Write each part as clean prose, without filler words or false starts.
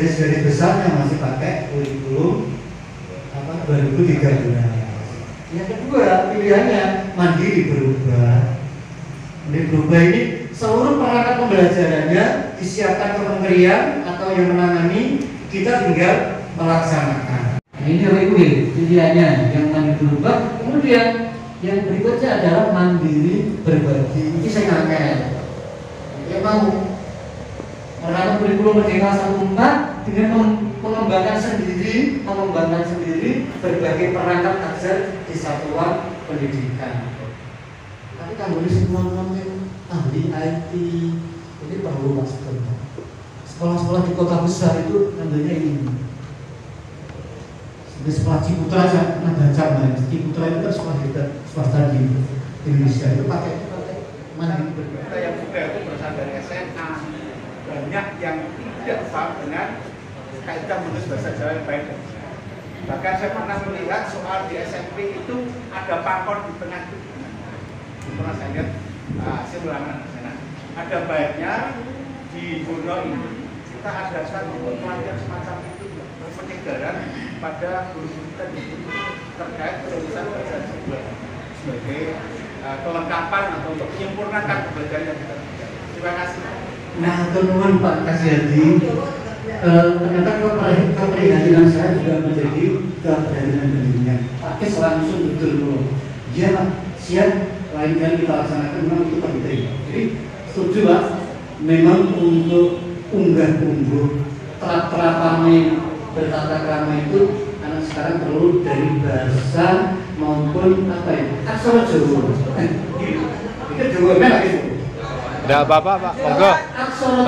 garis-garis besarnya masih pakai kurikulum 2013. Yang kedua pilihannya mandiri berubah. Mandiri berubah ini seluruh perangkat pembelajarannya disiapkan kementerian atau yang menangani, kita tinggal melaksanakan. Nah, ini pilihannya yang mandiri berubah. Kemudian yang berikutnya adalah mandiri berbagi. Ini saya ngangkat. Ya mau menerapkan kurikulum Merdeka 14 dengan mengembangkan sendiri berbagai perangkat ajar di satuan pendidikan. Tapi kan boleh semua ahli IT ini perlu masuk. Sekolah-sekolah di kota besar itu ngambilnya ini. Di sekolah Ciputra aja, Ciputra itu kan sekolah swasta di Indonesia itu pakai mandiri. Kita yang sudah itu berasal dari SMA, banyak yang tidak paham dengan kaidah menulis bahasa Jawa yang baik. Bahkan saya pernah melihat soal di SMP itu ada pakor di tengah itu. Pernah saya lihat simulangan di sana. Ada baiknya di Bono ini kita adakan untuk pelatihan semacam itu penyegaran pada guru kita terkait penulisan bahasa Jawa sebagai kelengkapan atau untuk menyempurnakan pembelajaran yang kita lakukan. Terima kasih. Nah, teman Pak Kasyadi, ternyata keprihatinan saya juga menjadi keprihatinan dunia. Pak Kes langsung betul loh. Iya Pak, siap. Lain kali kita laksanakan, memang itu penting. Jadi setuju Pak, memang untuk unggah-ungguh terapannya bertata krama itu anak sekarang perlu dari bahasa maupun apa ya, aksara Jawa. Itu Jawa memang gitu. Tidak apa-apa Pak, monggo.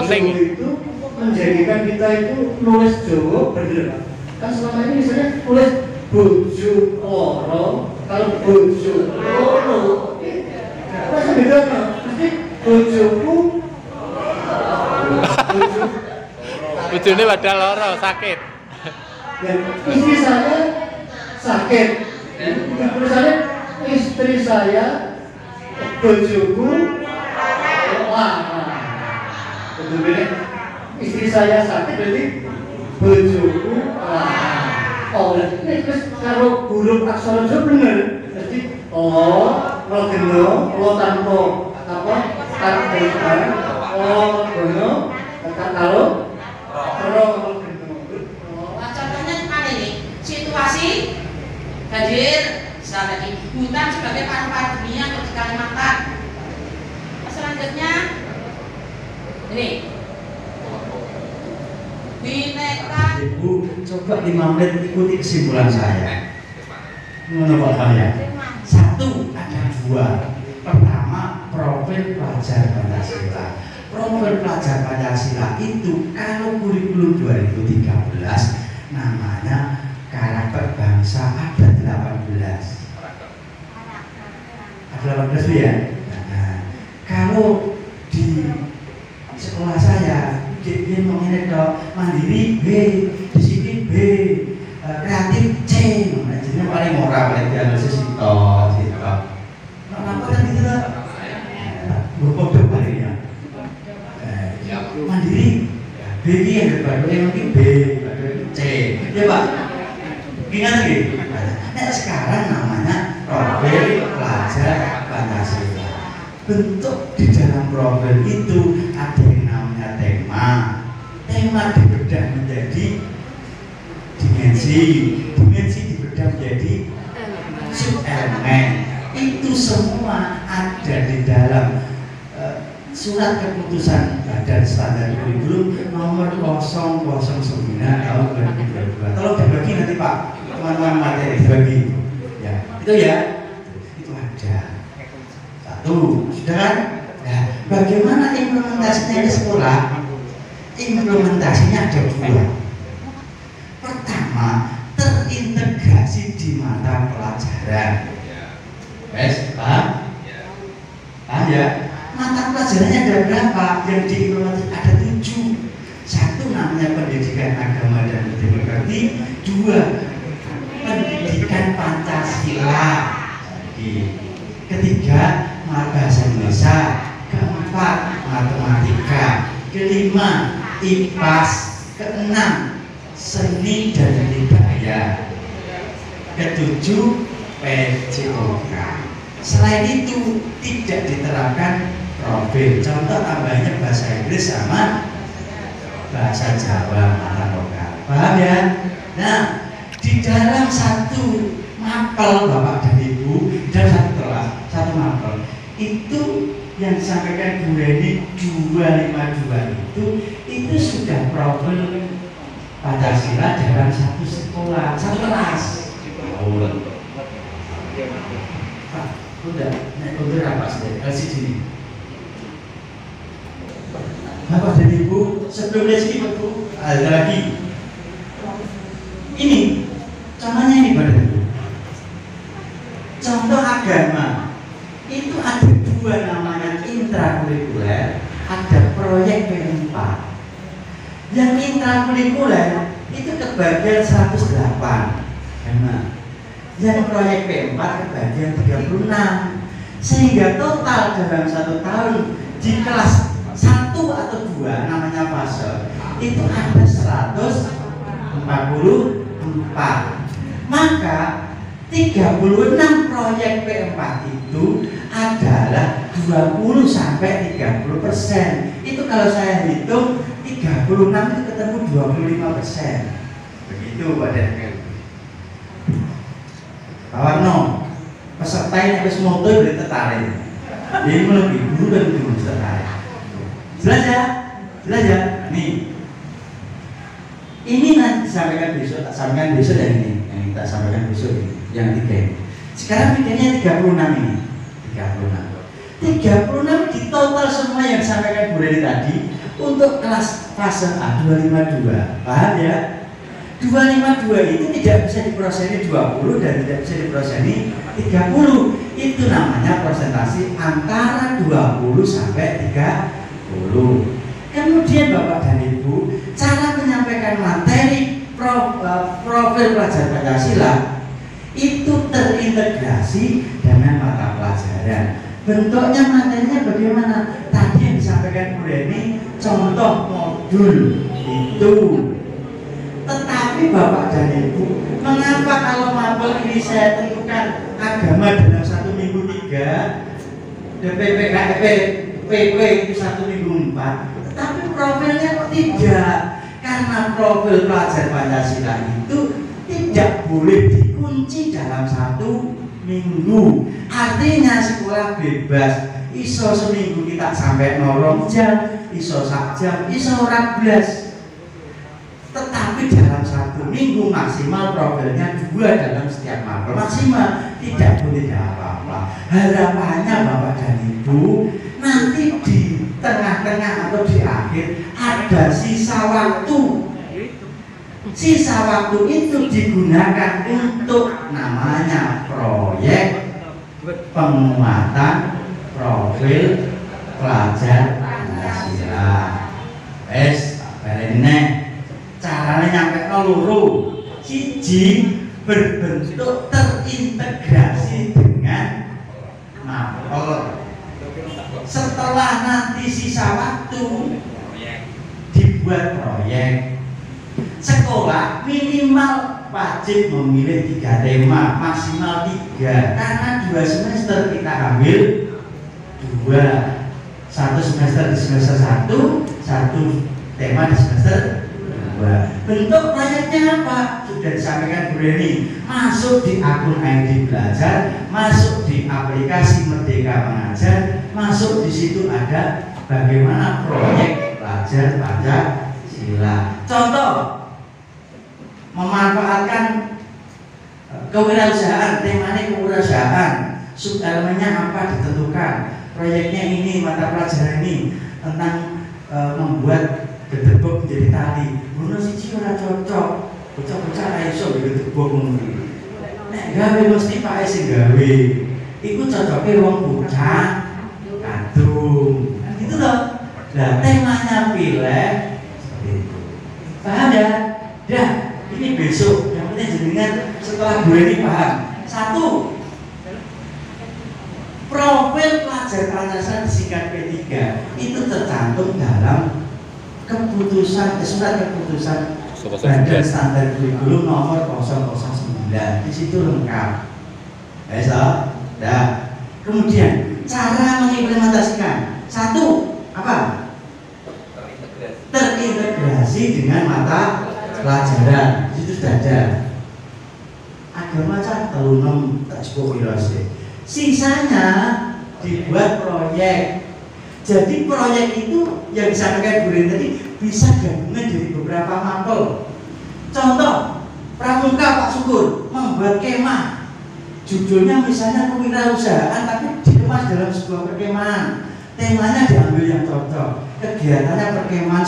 Penting. Jawa itu menjadikan kita itu nulis Jawa bener Pak. Kan selama ini misalnya nulis bojo loro, kalau bojo loro, apa bedanya? Pasti bojoku, Bojone padahal loro sakit. dan istri saya sakit. Misalnya istri saya, bojoku betul-betul istri saya sakit berarti bojoku oh ini terus kalau huruf aksara Jawa bener jadi lo geno lo tanpa apa kata lo geno kalau contohnya mana ini situasi banjir misalnya di hutan sebagai paru-paru dunia untuk di Kalimantan. Selanjutnya ini bineka. Ibu coba 5 menit ikuti kesimpulan saya. Menurut saya, satu ada dua. Pertama, profil pelajar Pancasila. Profil pelajar Pancasila itu kalau kurikulum 2013 namanya karakter bangsa ada 18. Ada 18 ya. Nah, kalau di sekolah saya dia mau ini dong mandiri B, di sini B, kreatif C, jadi paling murah paling diagnosis itu. Kenapa kan gitu lah? Berkode palingnya. Mandiri B yang berbeda yang mungkin B, C, ya Pak. Ingat lagi. Nah sekarang namanya profil pelajar Pancasila. Bentuk di dalam profil itu ada yang namanya tema dibedah menjadi dimensi dibedah menjadi subelemen. Itu semua ada di dalam surat keputusan Badan Standar Kurikulum nomor 009 tahun 2022. Tolong dibagi nanti Pak, teman-teman materi dibagi ya, itu ya, itu ada. Satu, sudah kan? Nah, bagaimana implementasinya di sekolah? Implementasinya ada dua. Pertama, terintegrasi di mata pelajaran. Wes, paham? Paham ya? Mata pelajarannya ada berapa? Yang diimplementasikan ada 7. Satu namanya pendidikan agama dan demokrasi. 2, pendidikan Pancasila. Ketiga, bahasa Indonesia. Keempat, matematika. Kelima, IPAS. Keenam, seni dan budaya. Ketujuh, PJOK. Selain itu tidak diterapkan profil. Contoh tambahnya bahasa Inggris sama bahasa Jawa mata lokal. Paham ya? Nah, di dalam satu mapel Bapak dan Ibu, dalam satu kelas, satu mapel itu yang disampaikan Bu Reni 252 itu sudah profil Pancasila dalam satu sekolah, satu kelas. Pak, udah naik komputer apa sih? LCD ini. Bapak dan Ibu, sebelum LCD Bu, ada lagi. Ini contohnya ini Bapak dan Ibu. Contoh agama itu ada dua namanya intrakurikuler, ada proyek P4. Yang intrakurikuler itu kebagian 108. Nah, yang proyek P4 kebagian 36, sehingga total dalam satu tahun di kelas 1 atau 2 namanya fase itu ada 144. Maka 36 proyek P4 itu adalah 20 sampai 30%. Itu kalau saya hitung 36 itu ketemu 25%. Begitu Pak Denken. Pak Warno, peserta ini habis moto boleh tertarik. Jadi lebih guru dan guru tertarik. Jelas ya? Jelas ya? Nih. Ini nanti disampaikan besok, tak sampaikan besok yang ini. Yang kita sampaikan besok ini, yang 3. Sekarang videonya 36 ini. 36 di total semua yang disampaikan Bu Reni tadi untuk kelas fase A 252. Paham ya? 252 itu tidak bisa diproseni 20 dan tidak bisa diproseni 30. Itu namanya presentasi antara 20 sampai 30. Kemudian Bapak dan Ibu, cara menyampaikan materi profil pelajar Pancasila itu terintegrasi dengan mata pelajaran. Bentuknya materinya bagaimana? Tadi yang disampaikan Bu Reni, contoh modul itu. Tetapi Bapak dan Ibu, mengapa kalau mapel ini saya tentukan agama dalam 1 minggu 3, PPKP PP itu 1 minggu 4, tetapi profilnya kok tidak? Karena profil pelajar Pancasila itu tidak boleh dikunci dalam 1 minggu. Artinya sekolah bebas, iso seminggu kita sampai 0 jam, iso sak jam, iso 12. Tetapi dalam 1 minggu maksimal profilnya 2 dalam setiap mapel maksimal, tidak boleh apa-apa. Harapannya Bapak dan Ibu nanti di tengah-tengah atau di akhir ada sisa waktu. Sisa waktu itu digunakan untuk namanya proyek penguatan profil pelajar Pancasila. Caranya nyampe loro. Siji, berbentuk terintegrasi dengan mapel. Setelah nanti sisa waktu dibuat proyek. Sekolah minimal wajib memilih 3 tema, maksimal 3, karena 2 semester kita ambil 2, 1 semester di semester 1, 1 tema di semester 2. Bentuk proyeknya apa? Sudah disampaikan Bu Reni, masuk di akun ID Belajar, masuk di aplikasi Merdeka Mengajar, masuk di situ ada bagaimana proyek pelajar Pancasila. Contoh, memanfaatkan kewirausahaan, temanya kewirausahaan, subelemennya apa ditentukan, proyeknya ini, mata pelajaran ini tentang membuat gedebok menjadi tali. Guna siji ora cocok, bocah-bocah ra iso gedebok ngono. Nek gawe mesti Pak sing gawe. Iku cocoke wong bocah kadung. Gitu loh. Nah, temanya pilih seperti itu. Paham ya? Ya, ini besok. Yang penting jenengan setelah gue ini paham. 1. Profil pelajar Pancasila di singkat P3 itu tercantum dalam surat keputusan Badan Standar Kurikulum nomor 009. Di situ lengkap. Nah, kemudian cara mengimplementasikan. Satu, apa? Terintegrasi dengan mata pelajaran. Itu sudah ada. Agama telunum tak cukup wirose. Sisanya dibuat proyek. Jadi proyek itu yang disampaikan Bu Rin tadi bisa gabungan dari beberapa mapel. Contoh, Pramuka Pak Syukur membuat kemah. Judulnya misalnya kewirausahaan tapi dikemas dalam sebuah perkemahan. Temanya diambil yang cocok. Kegiatannya perkemahan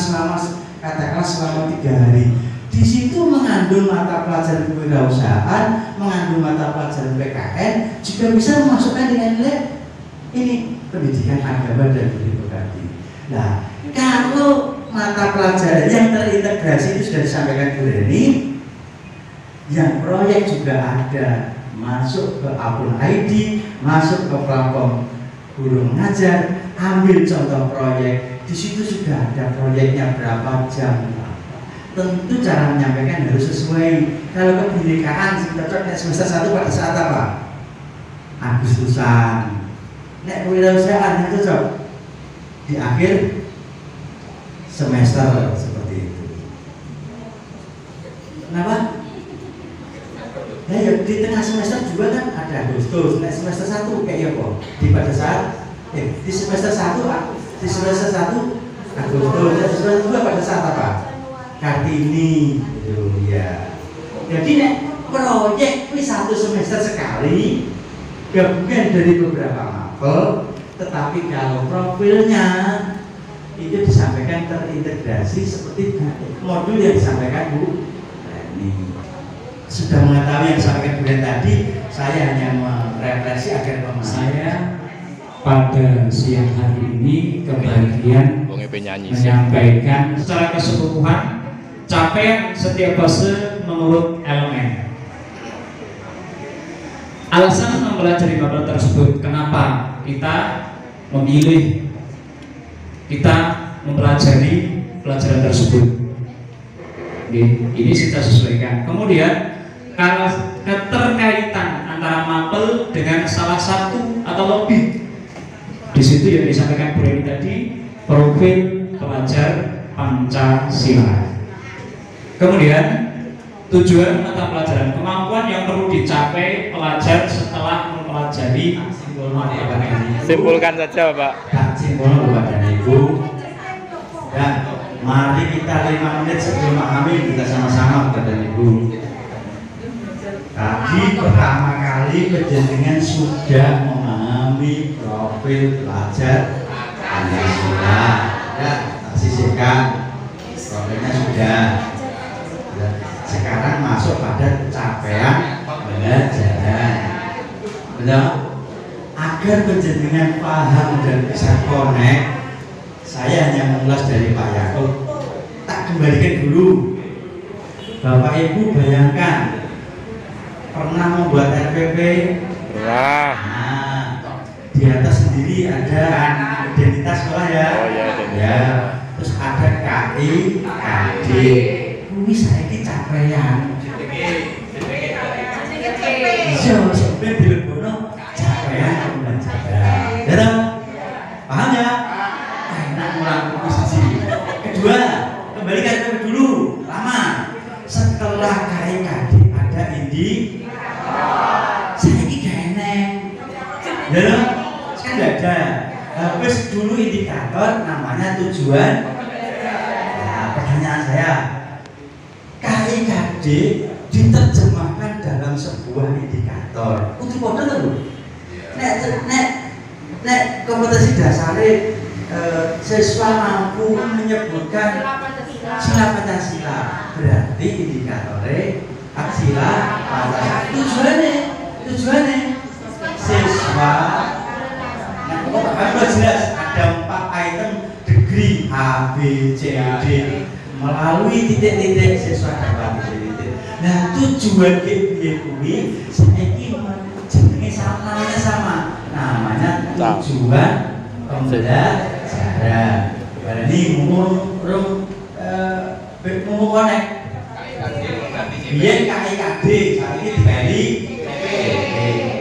katakanlah selama 3 hari. Di situ mengandung mata pelajaran kewirausahaan, mengandung mata pelajaran PKN, juga bisa memasukkan nilai-nilai ini pendidikan agama dan budaya. Nah, kalau mata pelajaran yang terintegrasi itu sudah disampaikan Bu Reni, yang proyek juga ada, masuk ke akun ID, masuk ke platform guru mengajar, ambil contoh proyek, di situ sudah ada proyeknya berapa jam. Tentu cara menyampaikan harus sesuai. Kalau kebinekaan cocok semester 1 pada saat apa? Agustusan. Nek kewirausahaan yang cocok di akhir semester seperti itu. Kenapa? Ya, di tengah semester juga kan ada Agustus. Nek semester 1 kayak apa? Di pada saat di semester 1 Agustus, di semester 2 pada saat apa? Kartini, gitu ya. Jadi nek proyek ini 1 semester sekali, gabungan dari beberapa mapel, tetapi kalau profilnya itu disampaikan terintegrasi seperti modul yang disampaikan Bu Reni. Sudah mengetahui yang disampaikan Bu Reni tadi, saya hanya merefleksi agar memahami. Saya pada siang hari ini kebagian menyampaikan secara keseluruhan capaian setiap fase menurut elemen. Alasan mempelajari mapel tersebut, kenapa kita memilih kita mempelajari pelajaran tersebut. Ini kita sesuaikan. Kemudian kalau keterkaitan antara mapel dengan salah satu atau lebih, di situ yang disampaikan Bu Reni tadi, profil pelajar Pancasila. Kemudian tujuan mata pelajaran, kemampuan yang perlu dicapai pelajar setelah mempelajari. Simpulkan saja Pak. Simpulkan Bapak dan Ibu. Ya, mari kita 5 menit sebelum memahami kita sama-sama Bapak dan Ibu. Tadi pertama kali penjenengan sudah memahami profil pelajar Pancasila. Ya, tak sisihkan profilnya sudah. Sekarang masuk pada capaian pelajaran. Benar? Agar penjenengan paham dan bisa connect, saya hanya mengulas dari Pak Yakub. Tak kembalikan dulu. Bapak Ibu bayangkan pernah membuat RPP? Pernah. Nah, di atas sendiri ada identitas sekolah ya. Oh ya, ya. Terus ada KI, KD. Ini saya ini capaian. Sampai dilebono capaian pembelajaran. Ya, paham ya? Enak ngulang posisi. Kedua, kembalikan ke dulu. Lama. Setelah KIKD ada saya ini gak enak. Ya, sekarang nggak ada. Habis dulu indikator namanya tujuan. Nah, pertanyaan saya. KIKD diterjemahkan dalam sebuah indikator. Untuk model lho. Nek kompetensi dasarnya siswa mampu menyebutkan sila Pancasila, berarti indikatornya aksila Pancasila. Tujuannya siswa. Nah, jelas ada 4 item degree A, B, C, D. Melalui titik-titik siswa dapat titik-titik. Nah, tujuan kuwi saiki jenenge sama. Namanya tujuan pembelajaran. Ini umur Mau konek. Biyen KIKD, saiki dibali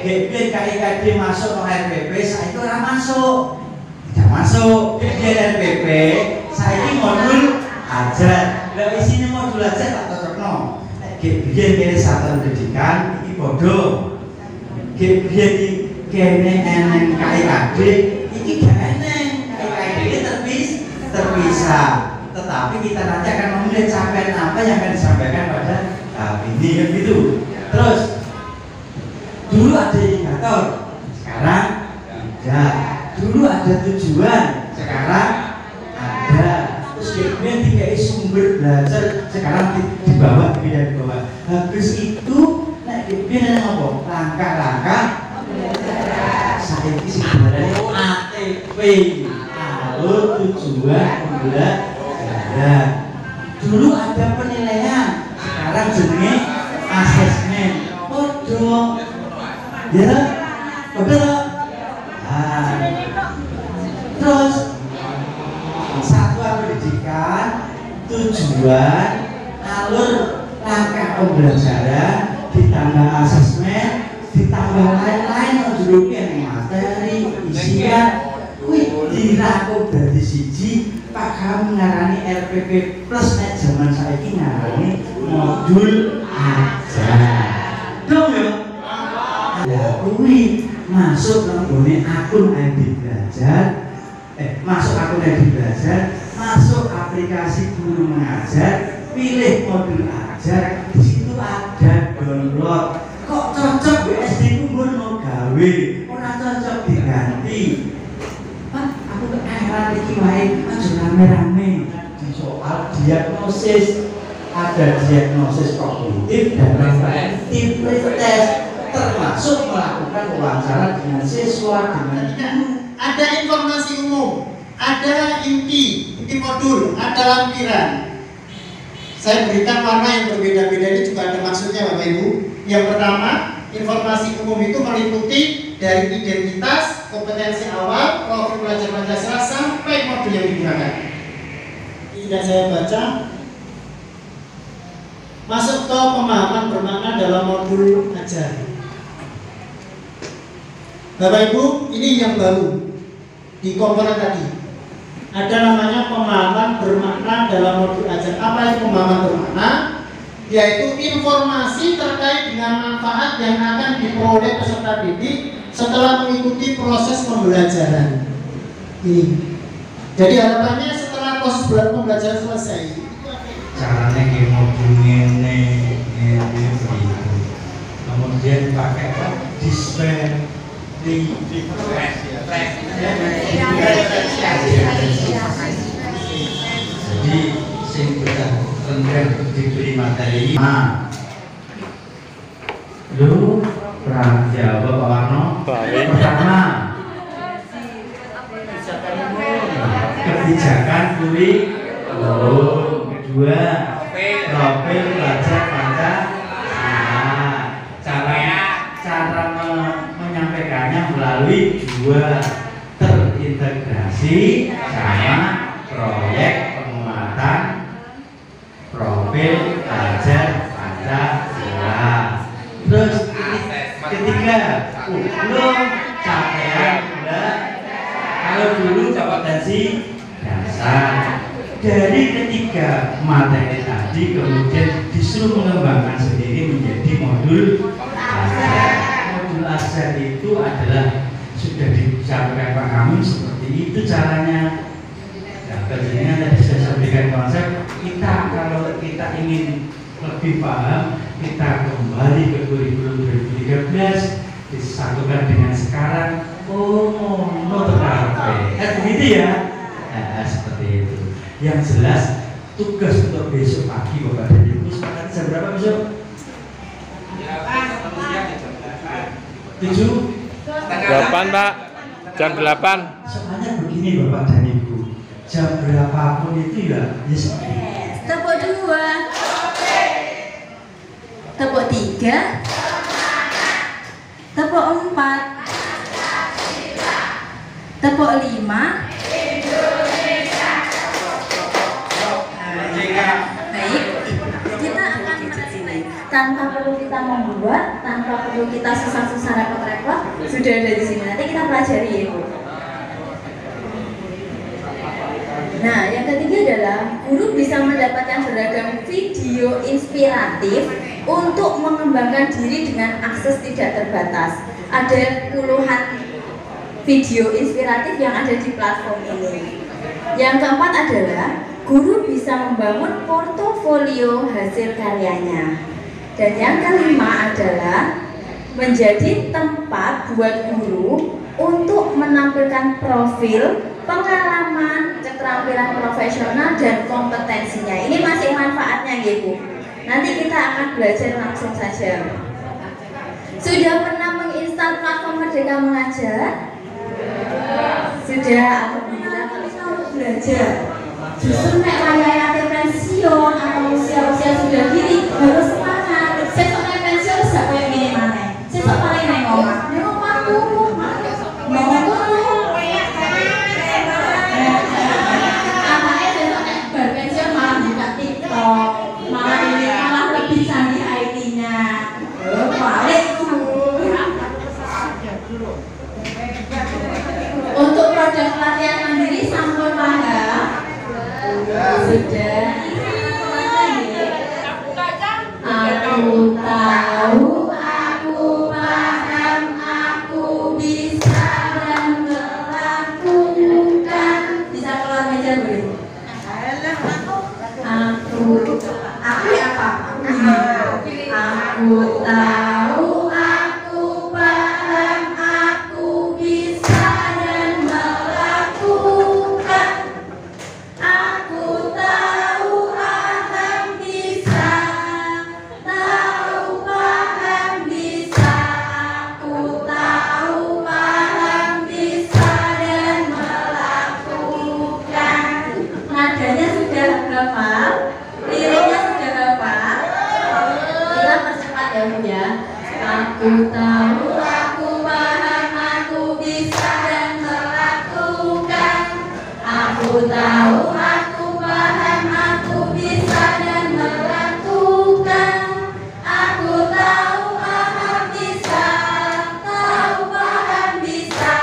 Biyen KIKD masuk no RPP, saiki ora masuk. Tidak masuk. Biyen RPP, saiki modul ajar. Lah isine modul ajar tak cocokno. Biyen kene satuan pendidikan iki padha. Biyen kene eneng KIKD, iki gak eneng. KIKD terpisah. Tetapi kita nanti akan memilih capaian apa yang akan disampaikan pada ini kan gitu. Terus dulu ada indikator, sekarang tidak. Dulu ada tujuan, sekarang ada. Terus kemudian tiga sumber belajar sekarang dibawa di bawah. Habis itu naik kemudian apa? Langkah-langkah saya ini sebenarnya ATP, alur tujuan pembelajaran. Dulu ada penilaian, sekarang jenenge asesmen. Podo, ya, podo. Terus satuan pendidikan, tujuan, alur langkah pembelajaran, ditambah asesmen, ditambah lain-lain menjuluki materi, isian, dirangkum dari siji. Pak kamu ngarani RPP plus nek zaman saiki ngarani modul ajar. Dong ya? Ya kuwi masuk nang gone akun ID Belajar. Masuk akun ID Belajar, masuk aplikasi guru mengajar, pilih modul ajar, di situ ada download. Kok cocok BSD ku ngono gawe, ora cocok diganti. Heran iki wae aja rame-rame di soal diagnosis, ada diagnosis kognitif dan preventif tes, termasuk melakukan wawancara dengan siswa dengan ada informasi umum, ada inti modul, ada lampiran. Saya berikan warna yang berbeda-beda ini juga ada maksudnya Bapak Ibu. Yang pertama, informasi umum itu meliputi dari identitas, kompetensi awal, profil pelajar Pancasila sampai modul yang digunakan. Tidak saya baca. Masuk ke pemahaman bermakna dalam modul ajar. Bapak Ibu, ini yang baru di komponen tadi. Ada namanya pemahaman bermakna dalam modul ajar. Apa itu pemahaman bermakna? Yaitu informasi terkait dengan manfaat yang akan diperoleh peserta didik setelah mengikuti proses pembelajaran ini. Jadi harapannya setelah proses pembelajaran selesai, caranya kayak modul ini begitu. Kemudian pakai dispen jadi sing benar diberi materi. Lu perang jawab Pak Warno. Pertama, kebijakan kurikulum. Kedua, profil pelajar Pancasila. Cara menyampaikannya melalui dua, terintegrasi sama proyek penguatan profil pelajar Pancasila. Terus ketiga, belum capaian kalau dulu kompetensi dasar. Dari ketiga materi tadi kemudian disuruh mengembangkan sendiri menjadi modul ajar. Modul ajar itu adalah sudah disampaikan Pak Kamil seperti itu caranya. Nah, kerjanya tadi saya sampaikan konsep kita kalau kita ingin lebih paham, kita kembali ke kurikulum 2013 disatukan dengan sekarang. Oh, begitu ya. Nah, seperti itu. Yang jelas tugas untuk besok pagi Bapak dan Ibu sepakat jam berapa besok? 8 Pak, jam 8. Soalnya begini Bapak dan Ibu, jam berapapun itu ya tepuk 2, tepuk 3, tepuk 4, tepuk 5. tanpa perlu kita membuat, tanpa perlu kita susah-susah repot-repot, sudah ada di sini. Nanti kita pelajari ya Bu. Nah, yang ketiga adalah guru bisa mendapatkan beragam video inspiratif untuk mengembangkan diri dengan akses tidak terbatas. Ada puluhan video inspiratif yang ada di platform ini. Yang keempat adalah guru bisa membangun portofolio hasil karyanya. Dan yang kelima adalah menjadi tempat buat guru untuk menampilkan profil, pengalaman, keterampilan profesional dan kompetensinya. Ini masih manfaatnya ya Bu. Nanti kita akan belajar langsung saja. Sudah pernah menginstal platform Merdeka Mengajar? Sudah, alhamdulillah. Tapi kalau belajar justru nek layak pensiun atau usia-usia sudah gini harus semangat. Sesuk nek pensiun gak koyo ngene maneh. Sesuk paling nek omah. Nek omahku untuk produk pelatihan mandiri sampun paham? Sudah. Aku tahu, aku paham, aku bisa dan melakukan. Bisa keluar meja dulu. Aku apa? Aku tahu, aku paham, aku bisa dan melakukan. Aku tahu, paham, bisa. Tahu, paham, bisa. Aku tahu, paham, bisa dan melakukan. Nadanya sudah hafal, liriknya sudah hafal. Kita percepat ya Bu ya. Aku tahu, aku paham, aku bisa dan melakukan. Aku tahu, aku paham, aku bisa dan melakukan. Aku tahu, paham, bisa. Tahu, paham, bisa.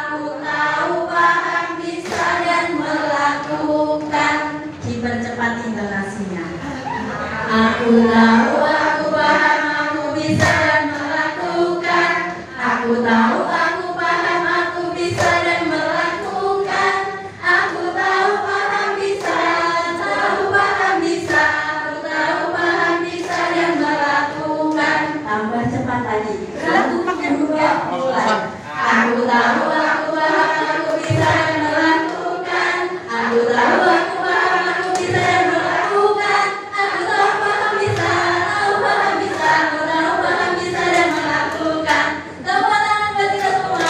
Aku tahu, paham, bisa dan melakukan. Dipercepat intonasinya. Aku tahu, aku paham, aku bisa dan melakukan. Aku tahu, aku paham, aku bisa dan melakukan. Aku tahu, paham, bisa. Tahu, paham, bisa. Aku tahu, paham, bisa dan melakukan. Tambah cepat lagi. 1, 2, mulai. Aku tahu, aku paham, aku bisa dan melakukan. Aku tahu, aku paham, aku bisa dan melakukan. Aku tahu, paham, bisa. Tahu, paham, bisa. Aku tahu, paham, bisa dan melakukan. Tepuk tangan buat kita semua.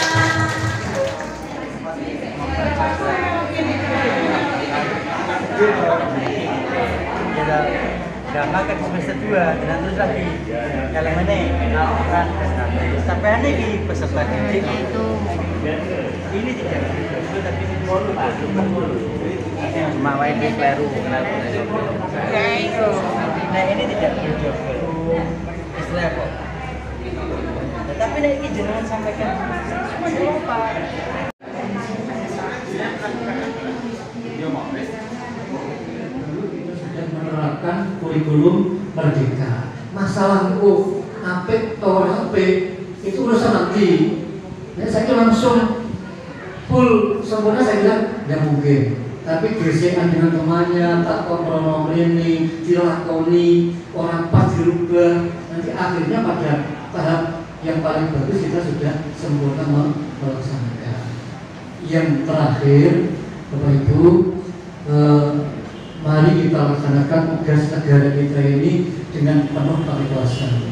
Udah makan semester 2 dan terus lagi elemennya kan sampai ini di peserta didik ini tidak itu tapi ini mawai di Peru nah ini tidak berjodoh istilah kok tapi ini jangan sampaikan siapa menerapkan kurikulum Merdeka. Masalah apik atau apik itu urusan nanti. Nah, saya langsung full sempurna saya bilang ya mungkin. Tapi gesekan dengan temannya, tak kompromi ini, dilakoni, orang pas dirubah, nanti akhirnya pada tahap yang paling bagus kita sudah sempurna melaksanakan. Yang terakhir, Bapak Ibu, mari kita laksanakan tugas negara kita ini dengan penuh keikhlasan.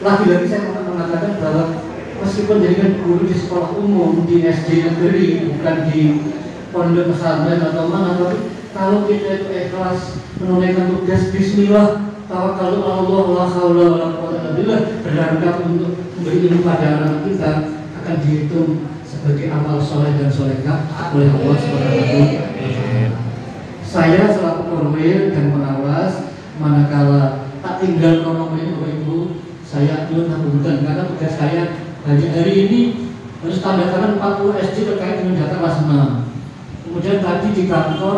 Lagi-lagi saya mau mengatakan bahwa meskipun jadi guru di sekolah umum, di SD negeri, bukan di pondok pesantren atau mana, tapi kalau kita itu ikhlas menunaikan tugas Bismillah, tawakkaltu Allah, la haula wala quwwata illa billah, berangkat untuk memberi ilmu pada anak kita akan dihitung sebagai amal soleh dan solehah oleh Allah Subhanahu wa Ta'ala. Saya selaku korwil dan pengawas manakala tak tinggal nomornya Bapak Ibu. Saya nyuwun ngapunten karena tugas saya hari ini harus tanda tangan 40 SD terkait dengan data kelas 6. Kemudian tadi di kantor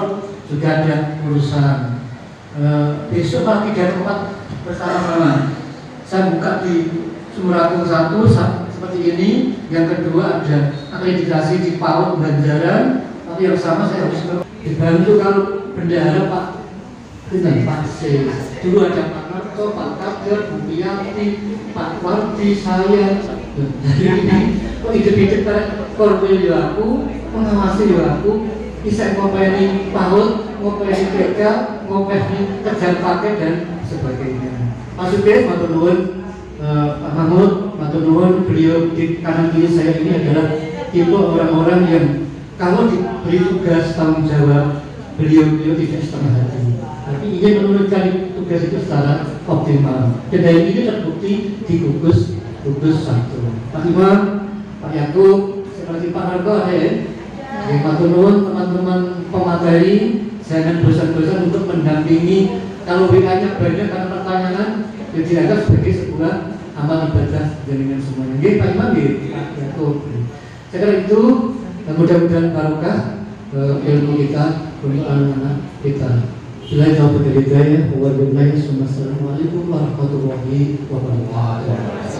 juga ada urusan. Besok lagi ada tempat bersama-sama. Saya buka di Sumeragung 1 seperti ini. Yang kedua ada akreditasi di PAUD Banjaran. Tapi yang sama saya harus dibantu kalau bendahara Pak C. Dulu ada Pak Narto, Pak Kader, Bu Piati, Pak Wardi, saya. Ini hidup-hidup Korwil aku, mengawasi aku, bisa ngopeni PAUD, ngopeni PK, ngopeni kerjaan pakai dan sebagainya. Pak Supir, matur nuwun, Pak Mahmud, matur nuwun, beliau di kanan kiri saya ini adalah tipe orang-orang yang kalau diberi tugas tanggung jawab, beliau tidak setengah hati, tapi ingin menurunkan tugas itu secara optimal. Dan ini terbukti di gugus 1. Pak Imam, Pak Yakub, seperti Pak Narto ada ya. Matur nuwun teman-teman pemateri, jangan bosan-bosan untuk mendampingi. Kalau WA-nya banyak karena pertanyaan, ya dianggap sebagai sebuah amal ibadah jaringan semuanya. Nggih, Pak Imam nggih, Pak Yakub. Saya kira itu mudah-mudahan barokah ilmu kita untuk anak-anak kita. Bila jauh berbeda ya, wassalamualaikum warahmatullahi wabarakatuh.